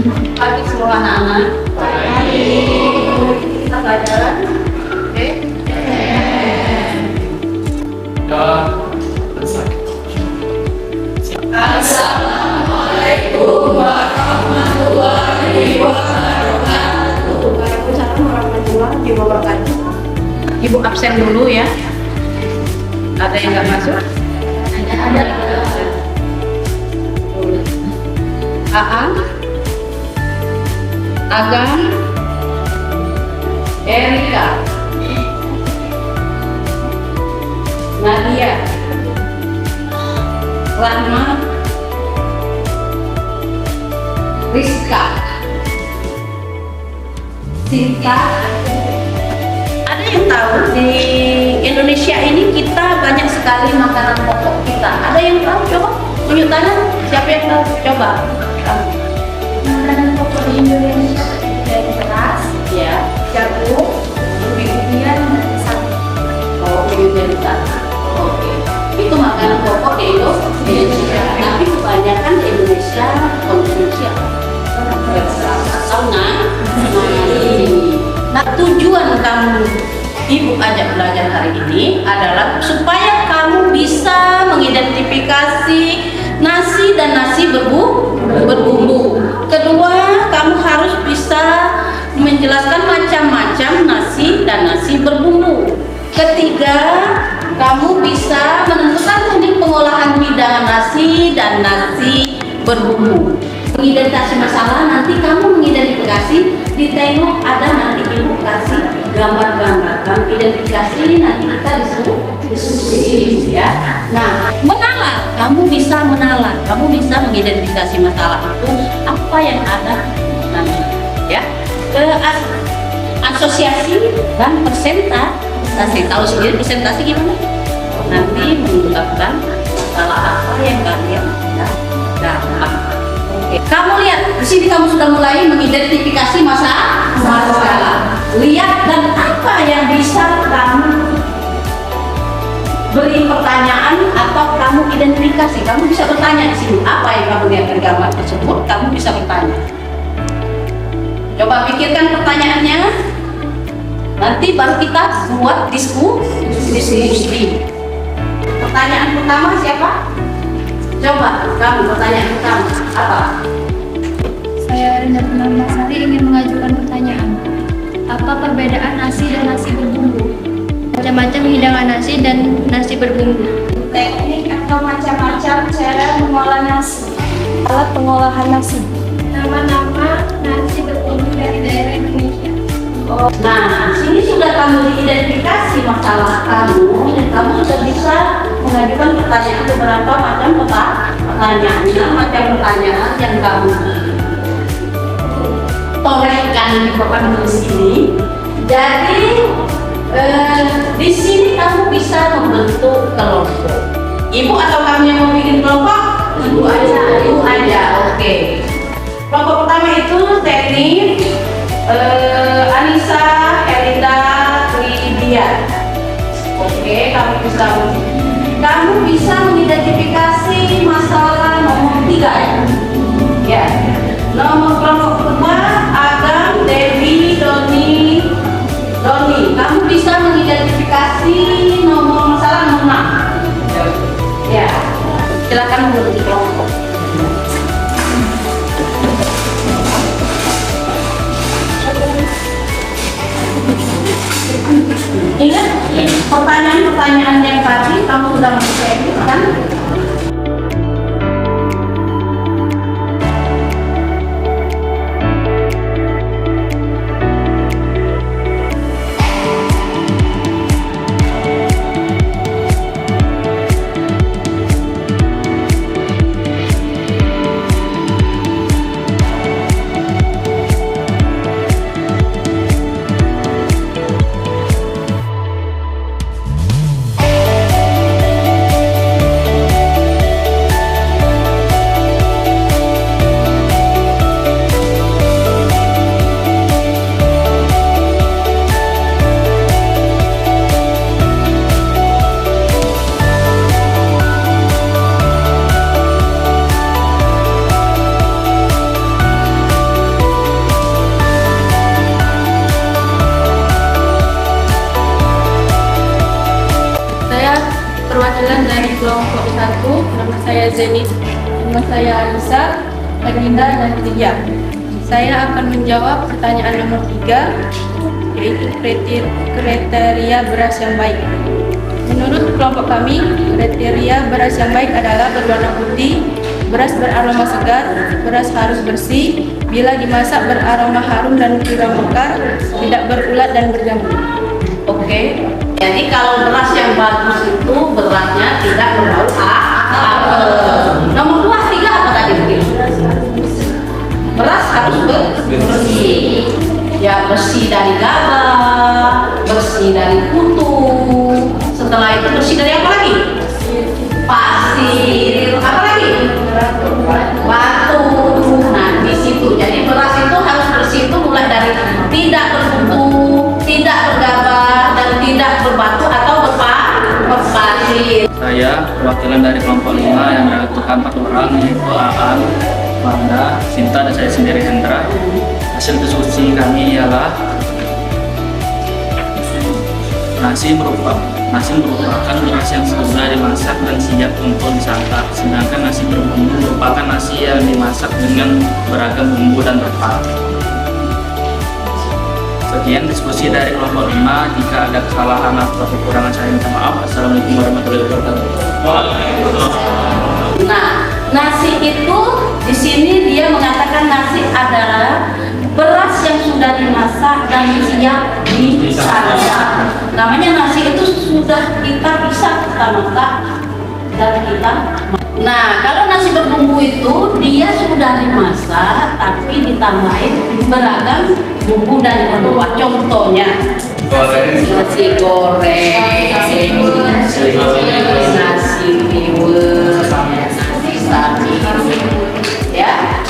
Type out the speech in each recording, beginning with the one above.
Pagi semua anak-anak. Pagi. Kita pelajaran. Oke. Assalamualaikum warahmatullahi wabarakatuh. Waalaikumsalam warahmatullahi wabarakatuh. Ibu absen dulu ya. Ada yang nggak masuk? Ada. Aang, Agam, Erika, Nadia, Rahma, Rizka, Sinta. Ada yang tahu di Indonesia ini kita banyak sekali makanan pokok kita. Ada yang tahu? Coba tunjuk tangan. Siapa yang tahu? Coba. Makanan pokok di Indonesia dari beras, Ya. jagung, ubi-ubian, dan sapi. Oh, dari tanah. Oke. Itu makanan pokok di Indonesia. Tapi kebanyakan di Indonesia konsumsi sauna. Nah, tujuan kamu Ibu ajak belajar hari ini adalah supaya kamu bisa mengidentifikasi nasi dan nasi berbumbu. Kedua, kamu harus bisa menjelaskan macam-macam nasi dan nasi berbumbu. Ketiga, kamu bisa menentukan teknik pengolahan hidangan nasi dan nasi berbumbu. Mengidentifikasi masalah, nanti kamu mengidentifikasi, ditengok ada nanti ibu kasih gambar-gambar. Kamu identifikasi, nanti kita diskusi ya. Nah, menalar, kamu bisa menalar, kamu bisa mengidentifikasi masalah itu apa yang ada nanti ya. Asosiasi dan presentasi, tahu sendiri presentasi gimana? Nanti mengungkapkan masalah apa yang kalian dapat. Kamu lihat di sini, kamu sudah mulai mengidentifikasi masalah. Lihat dan apa yang bisa kamu beri pertanyaan atau kamu identifikasi. Kamu bisa bertanya di sini apa yang kamu lihat dari gambar tersebut. Kamu bisa bertanya. Coba pikirkan pertanyaannya. Nanti baru kita buat diskusi. Pertanyaan pertama siapa? Coba kamu pertanyaan pertama apa? Saya Rinda Purnamasari ingin mengajukan pertanyaan. Apa perbedaan nasi dan nasi berbumbu? Macam-macam hidangan nasi dan nasi berbumbu. Teknik atau macam-macam cara mengolah nasi. Alat pengolahan nasi. Nama-nama nasi berbumbu dari daerah Indonesia. Nah, sini sudah kamu identifikasi masalah kamu dan kamu sudah bisa mengajukan pertanyaan beberapa macam macam pertanyaan yang kamu torehkan di papan tulis ini. Jadi di sini kamu bisa membentuk kelompok. Ibu atau kamu yang mau bikin kelompok? Ibu aja. Oke. Kelompok pertama itu teknik Anissa, Elida, Lydia. Oke, kamu bisa mengidentifikasi masalah nomor 3 ya. Nomor kelompok kedua Agam, Devi, Doni. Kamu bisa mengidentifikasi nomor masalah nomor 6. Ya. Silakan membentuk kelompok. Ingat pertanyaan-pertanyaan yang tadi kamu sudah mengusahakan kan? Nama saya Alisa, Baginda dan Tiga. Saya akan menjawab pertanyaan nomor 3, yaitu kriteria beras yang baik. Menurut kelompok kami, kriteria beras yang baik adalah berwarna putih, beras beraroma segar, beras harus bersih, bila dimasak beraroma harum dan tidak mekar, tidak berulat dan berjamur. Oke. Jadi kalau beras yang bagus itu berasnya tidak berbau apel. Nomor 2, 3 apa tadi mungkin? Beras harus bersih. Ya, bersih dari gabah, bersih dari kutu. Setelah itu bersih dari apa lagi? Pasir. Apa lagi? Batu. Nah, di situ. Jadi beras itu harus bersih itu mulai dari tidak berkutu, tidak bergabah, dan tidak berbatu atau berpasir. Saya perwakilan dari kelompok 5 yang menentukan 4 orang, yaitu Aan, Wanda, Sinta, dan saya sendiri Hendra. Hasil diskusi kami ialah nasi merupakan beras yang sudah dimasak dan siap untuk disantap, sedangkan nasi berbumbu merupakan nasi yang dimasak dengan beragam bumbu dan rempah. Sekian diskusi dari kelompok 5. Jika ada kesalahan atau kekurangan saya minta maaf. Assalamualaikum warahmatullahi wabarakatuh. Nah, nasi itu di sini dia mengatakan nasi adalah beras yang sudah dimasak dan siap disantap. Namanya nasi itu sudah kita bisa masak dan kita. Nah, kalau nasi berbumbu itu dia sudah dimasak tapi ditambahin beragam bumbu dan rempah. Contohnya nasi goreng, nasi liwet, nasi sapi, ya.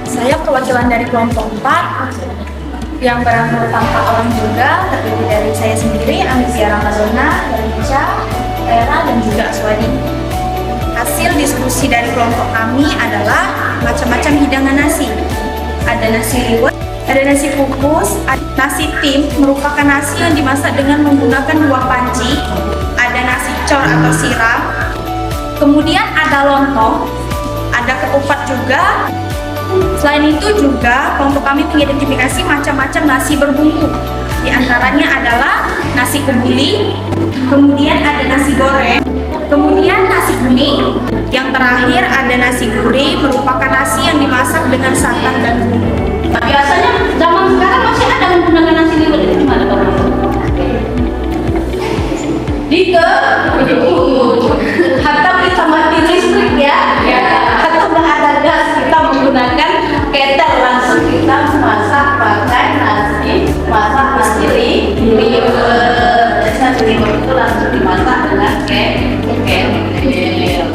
Saya perwakilan dari kelompok 4 yang beranggota 4 orang juga, terdiri dari saya sendiri, Anisia Ramadona, Rica, Era, dan juga Aswadi. Hasil diskusi dari kelompok kami adalah macam-macam hidangan nasi. Ada nasi liwet, ada nasi kukus, nasi tim merupakan nasi yang dimasak dengan menggunakan 2 panci, ada nasi cor atau siram, kemudian ada lontong, ada ketupat juga. Selain itu juga kelompok kami mengidentifikasi macam-macam nasi berbumbu. Di antaranya adalah nasi kebuli, kemudian ada nasi goreng, kemudian nasi kuning. Yang terakhir ada nasi gurih, merupakan nasi yang dimasak dengan santan dan bumbu. Nah, biasanya zaman sekarang masih ada menggunakan nasi liwet itu gimana Pak? Atau kita mati listrik ya, atau nggak ada gas kita menggunakan ketel langsung kita masak pakai nasi liwet. Nasi liwet itu langsung dimasak dengan ketel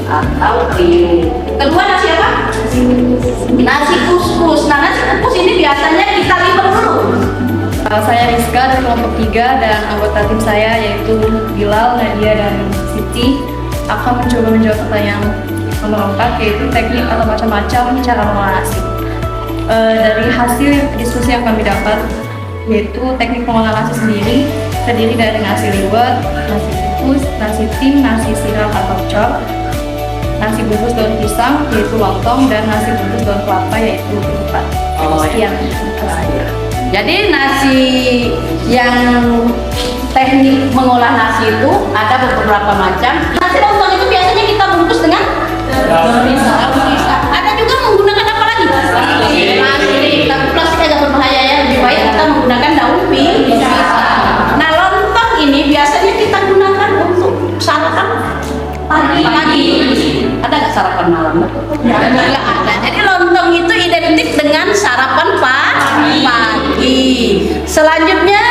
atau riu. Kedua nasi apa? Nasi kuskus. Nah, nasi kuskus ini biasanya kita liwet dulu. Saya Rizka dari kelompok 3 dan anggota tim saya yaitu Bilal, Nadia, dan Siti akan mencoba menjawab pertanyaan nomor 4, yaitu teknik atau macam-macam cara mengolah nasi. Dari hasil diskusi yang kami dapat, yaitu teknik mengolah nasi sendiri terdiri dari nasi liwet, nasi kukus, nasi tim, nasi siram atau cor, nasi bungkus daun pisang yaitu lontong, dan nasi bungkus daun kelapa yaitu ketupat. Sekian. Jadi nasi yang teknik mengolah nasi itu ada beberapa macam. Nasi lontong itu biasanya kita bungkus dengan daun pisang. Ada juga menggunakan apa lagi? Plastik. Tapi plastik agak berbahaya ya. Lebih baik kita menggunakan daun pisang. Nah, lontong ini biasanya kita gunakan untuk sarapan pagi. Ada nggak sarapan malam? Nggak ada. Jadi lontong itu identik dengan sarapan pagi. Selanjutnya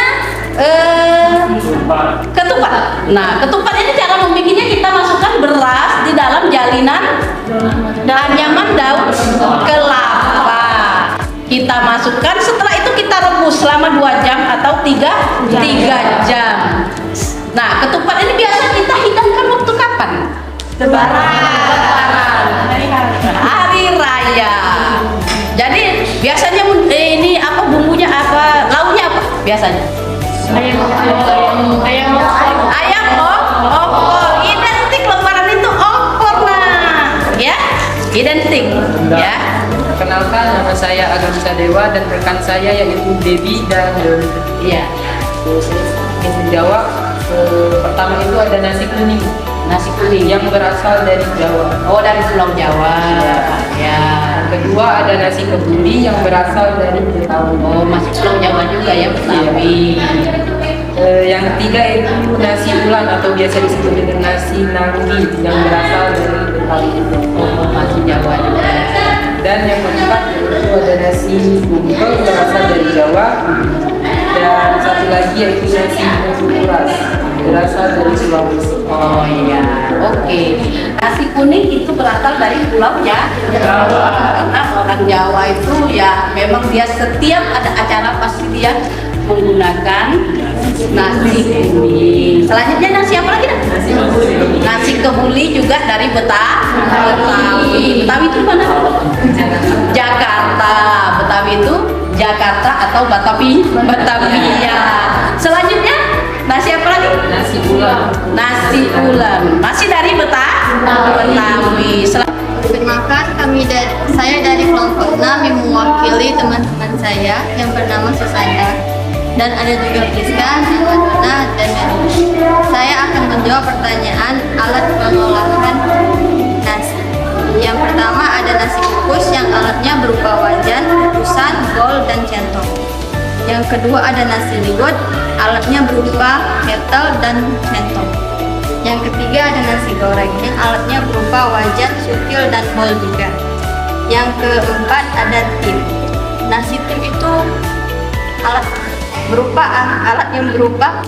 ketupat. Nah, ketupat ini cara membuatnya kita masukkan beras di dalam jalinan anyaman daun kelapa. Kita masukkan, setelah itu kita rebus selama 2 jam atau 3 jam. Nah, ketupat ini biasa kita hidangkan waktu kapan? Lebaran. Hari raya. Jadi biasanya ini apa bumbunya, apa lauknya apa biasanya? Ayam opor. Identik lebaran itu opor. Nah, ya. identik ya. Perkenalkan, nama saya Agam Sadewa dan rekan saya yaitu Debbie dan Doni. Iya. Ingin menjawab, pertama itu ada nasi kuning Nasi kuning yang berasal dari Jawa. oh dari Pulau Jawa ya. Yang kedua ada nasi kebuli yang berasal dari Betawi. Oh masih Pulau Jawa juga ya Betawi. Yang ketiga itu nasi ulan atau biasa disebut dengan nasi nanggi yang berasal dari Betawi. Oh masih Jawa juga. Dan yang keempat itu ada nasi bungkel berasal dari Jawa. Dan satu lagi yaitu nasi kuras berasal dari Sulawesi. Oh iya, oke. Nasi kuning itu berasal dari Pulau Jawa. Karena orang Jawa itu ya memang dia setiap ada acara pasti dia menggunakan nasi kuning. Selanjutnya nasi apa lagi? Nasi kebuli. Nasi kebuli juga dari Betawi. Betawi itu mana? Jakarta. Betawi itu Jakarta atau Batavia. Selanjutnya nasi apa lagi? Nasi ulam. Nasi ulam. Masih dari Betawi. Perkenalkan, saya dari kelompok 6 yang mewakili teman-teman saya yang bernama Susana dan ada juga Priska, Madonna, dan Mary. Saya akan menjawab pertanyaan alat pengolahan nasi. Yang pertama ada nasi kukus yang alatnya berupa wajan, kukusan, bowl, dan centong. Yang kedua ada nasi liwet, alatnya berupa kettle dan centong. Yang ketiga ada nasi goreng yang alatnya berupa wajan, sutil, dan bowl juga. Yang keempat ada tim. Nasi tim itu alat yang berupa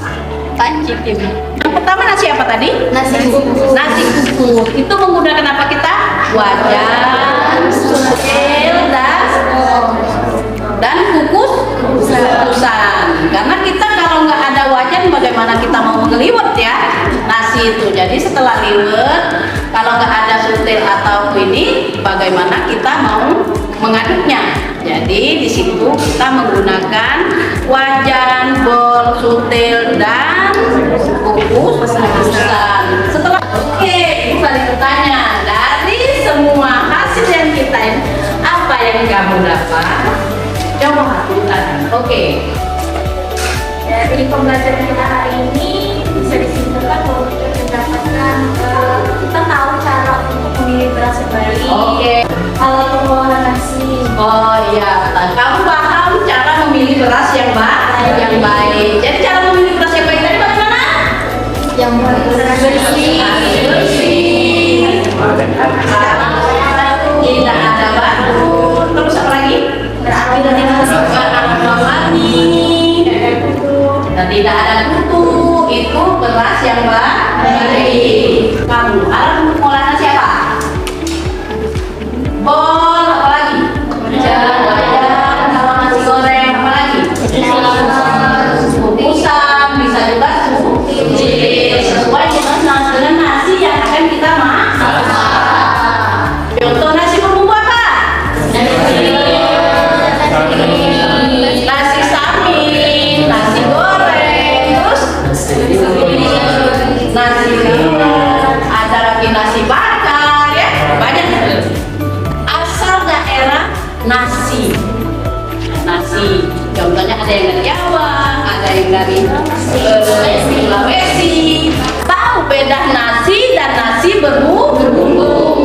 panci tim. Yang pertama nasi apa tadi? Nasi kukus. Nasi kukus. Itu menggunakan apa kita? Wajan, sutil, dan kukusan. Karena kita kalau nggak ada wajan, bagaimana kita mau ngeliwet ya nasi itu. Jadi setelah liwet, kalau nggak ada sutil atau ini, bagaimana kita mau mengaduknya? Jadi di situ kita menggunakan wajan, bowl, sutil, dan kukusan. Setelah oke, itu kali bertanya dari semua hasil yang kita ini, apa yang kamu dapat? Coba lakukan. Oke. Dari pembelajaran kita hari ini bisa disimpulkan bahwa kita mendapatkan kita tahu cara untuk memilih beras yang baik. Oke. Alat pengolahan nasi. Oh iya, kamu paham cara memilih beras yang baik. Jadi cara memilih beras yang baik tadi bagaimana? Yang bersih. Bersih. Tidak ada batu. Terus apa lagi? Berarti dari Dan tidak ada kutu. Itu beras yang baik. Kamu alat pengolahan nasi apa? Bol, apa lagi? Wajan, kalau nasi goreng apa lagi? Kukusan, bisa juga sutil. Sesuai dengan nasi yang akan kita masak. Contoh nasi berbumbu apa? Nasi samin, nasi goreng, terus nasi liwet, ada lagi nasi bakar ya, banyak. Asal daerah nasi, contohnya ada yang dari Jawa, ada yang dari Sulawesi. Tahu beda nasi dan nasi berbumbu.